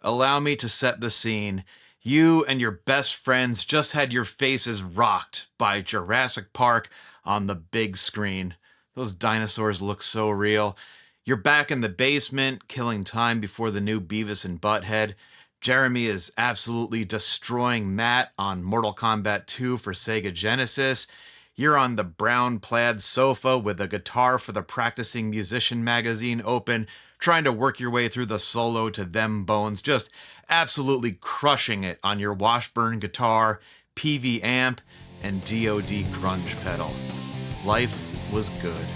Allow me to set the scene. You and your best friends just had your faces rocked by Jurassic Park on the big screen. Those dinosaurs look so real. You're back in the basement, killing time before the new Beavis and Butthead. Jeremy is absolutely destroying Matt on Mortal Kombat 2 for Sega Genesis. You're on the brown plaid sofa with a guitar for the Practicing Musician magazine open, trying to work your way through the solo to Them Bones, just absolutely crushing it on your Washburn guitar, PV amp, and DOD Grunge Pedal. Life was good.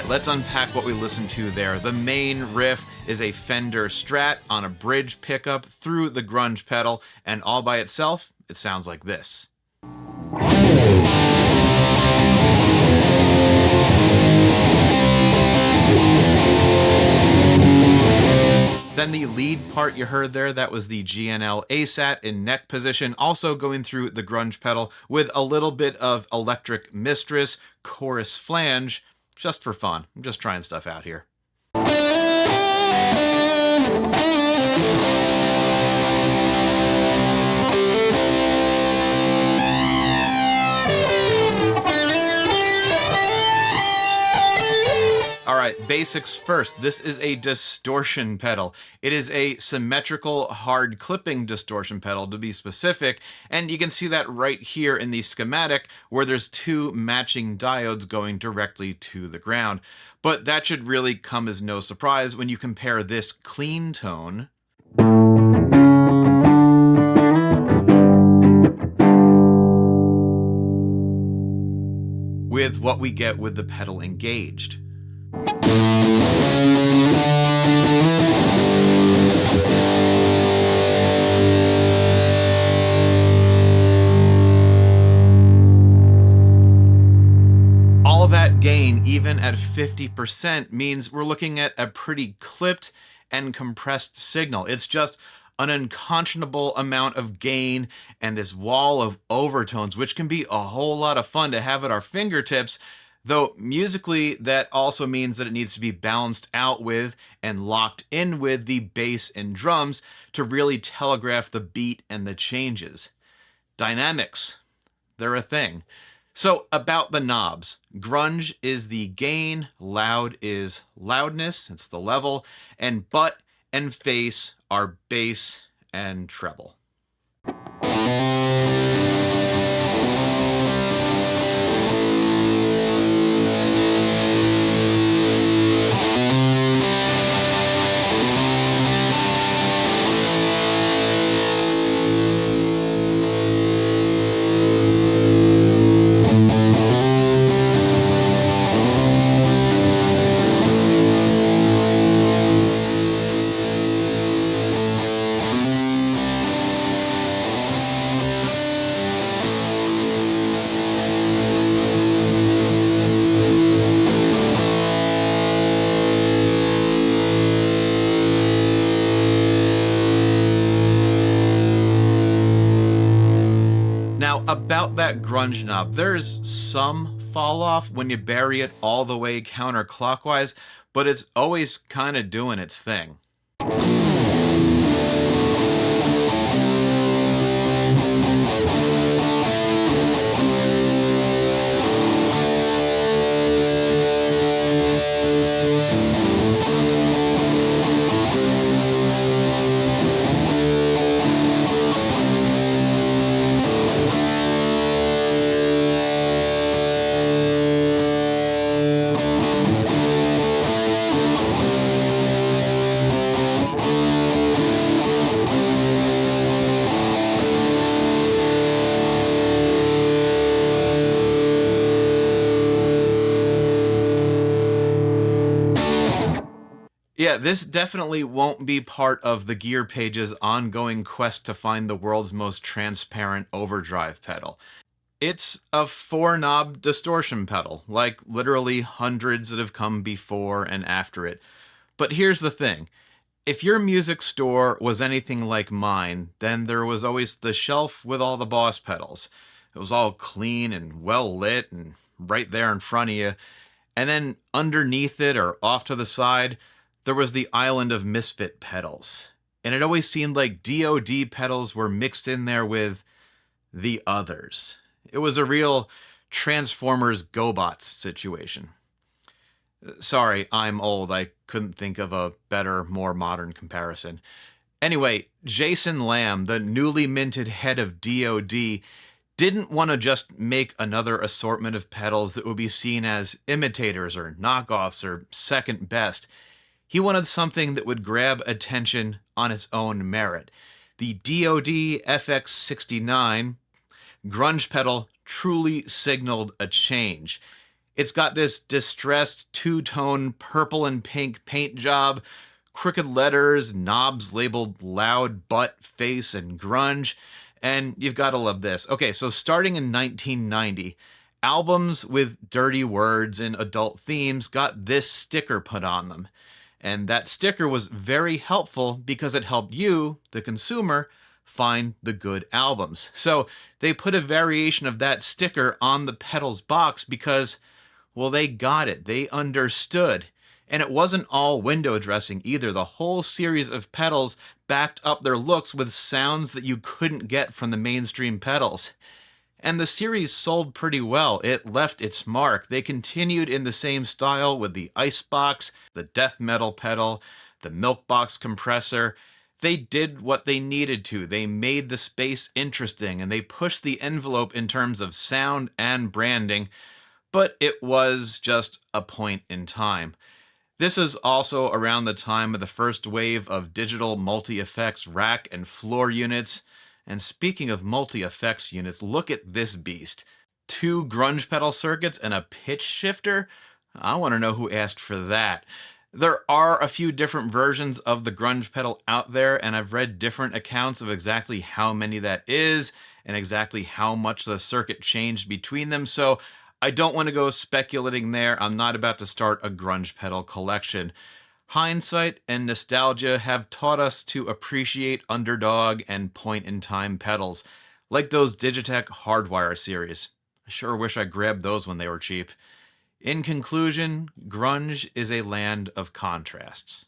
Let's unpack what we listened to there. The main riff is a Fender Strat on a bridge pickup through the grunge pedal, and all by itself, it sounds like this. Then the lead part you heard there, that was the GNL ASAT in neck position, also going through the grunge pedal with a little bit of Electric Mistress chorus flange, just for fun. I'm just trying stuff out here. Alright, basics first. This is a distortion pedal. It is a symmetrical, hard clipping distortion pedal, to be specific, and you can see that right here in the schematic where there's two matching diodes going directly to the ground. But that should really come as no surprise when you compare this clean tone with what we get with the pedal engaged. All that gain, even at 50%, means we're looking at a pretty clipped and compressed signal. It's just an unconscionable amount of gain and this wall of overtones, which can be a whole lot of fun to have at our fingertips. Though musically, that also means that it needs to be balanced out with and locked in with the bass and drums to really telegraph the beat and the changes. Dynamics, they're a thing. So about the knobs, grunge is the gain, loud is loudness, it's the level, and butt and face are bass and treble. Now, about that grunge knob, there's some fall off when you bury it all the way counterclockwise, but it's always kind of doing its thing. Yeah, this definitely won't be part of the Gear Page's ongoing quest to find the world's most transparent overdrive pedal. It's a 4-knob distortion pedal, like literally hundreds that have come before and after it. But here's the thing. If your music store was anything like mine, then there was always the shelf with all the Boss pedals. It was all clean and well lit and right there in front of you. And then underneath it or off to the side, there was the island of misfit pedals. And it always seemed like DOD pedals were mixed in there with the others. It was a real Transformers GoBots situation. Sorry, I'm old. I couldn't think of a better, more modern comparison. Anyway, Jason Lamb, the newly minted head of DOD, didn't want to just make another assortment of pedals that would be seen as imitators or knockoffs or second best. He wanted something that would grab attention on its own merit. The DOD FX69 Grunge Pedal truly signaled a change. It's got this distressed two-tone purple and pink paint job, crooked letters, knobs labeled loud, butt, face, and grunge, and you've got to love this. Okay, so starting in 1990, albums with dirty words and adult themes got this sticker put on them. And that sticker was very helpful because it helped you, the consumer, find the good albums. So they put a variation of that sticker on the pedals box because, well, they got it. They understood. And it wasn't all window dressing either. The whole series of pedals backed up their looks with sounds that you couldn't get from the mainstream pedals. And the series sold pretty well. It left its mark. They continued in the same style with the Icebox, the death metal pedal, the milk box compressor. They did what they needed to. They made the space interesting and they pushed the envelope in terms of sound and branding, but it was just a point in time. This is also around the time of the first wave of digital multi-effects rack and floor units. And speaking of multi-effects units, look at this beast. 2 grunge pedal circuits and a pitch shifter? I want to know who asked for that. There are a few different versions of the grunge pedal out there, and I've read different accounts of exactly how many that is and exactly how much the circuit changed between them, so I don't want to go speculating there. I'm not about to start a grunge pedal collection. Hindsight and nostalgia have taught us to appreciate underdog and point-in-time pedals, like those Digitech Hardwire series. I sure wish I grabbed those when they were cheap. In conclusion, grunge is a land of contrasts.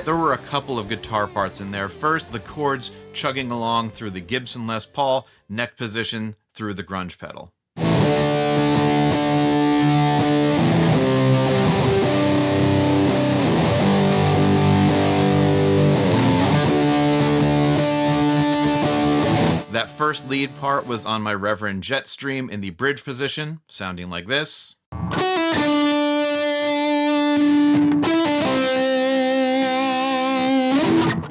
There were a couple of guitar parts in there. First, the chords chugging along through the Gibson Les Paul, neck position through the grunge pedal. That first lead part was on my Reverend Jetstream in the bridge position, sounding like this.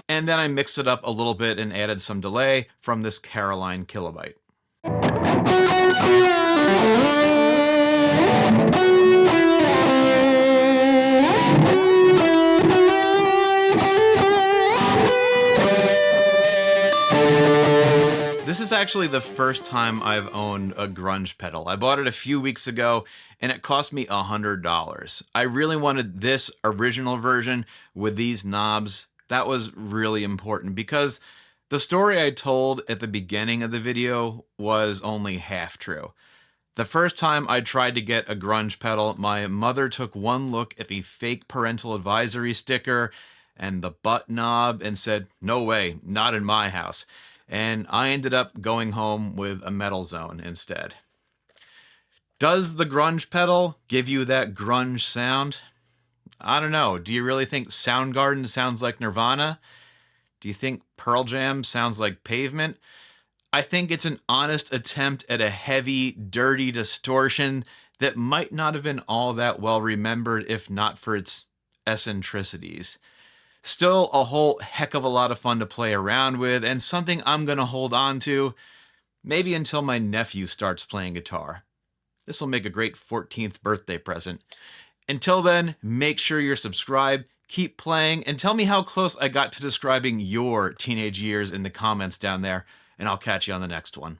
And then I mixed it up a little bit and added some delay from this Caroline Kilobyte. This is actually the first time I've owned a grunge pedal. I bought it a few weeks ago and it cost me $100. I really wanted this original version with these knobs. That was really important because the story I told at the beginning of the video was only half true. The first time I tried to get a grunge pedal, my mother took one look at the fake parental advisory sticker and the butt knob and said, "No way, not in my house." And I ended up going home with a metal zone instead. Does the grunge pedal give you that grunge sound? I don't know. Do you really think Soundgarden sounds like Nirvana? Do you think Pearl Jam sounds like Pavement? I think it's an honest attempt at a heavy, dirty distortion that might not have been all that well remembered if not for its eccentricities. Still a whole heck of a lot of fun to play around with, and something I'm going to hold on to, maybe until my nephew starts playing guitar. This will make a great 14th birthday present. Until then, make sure you're subscribed, keep playing, and tell me how close I got to describing your teenage years in the comments down there, and I'll catch you on the next one.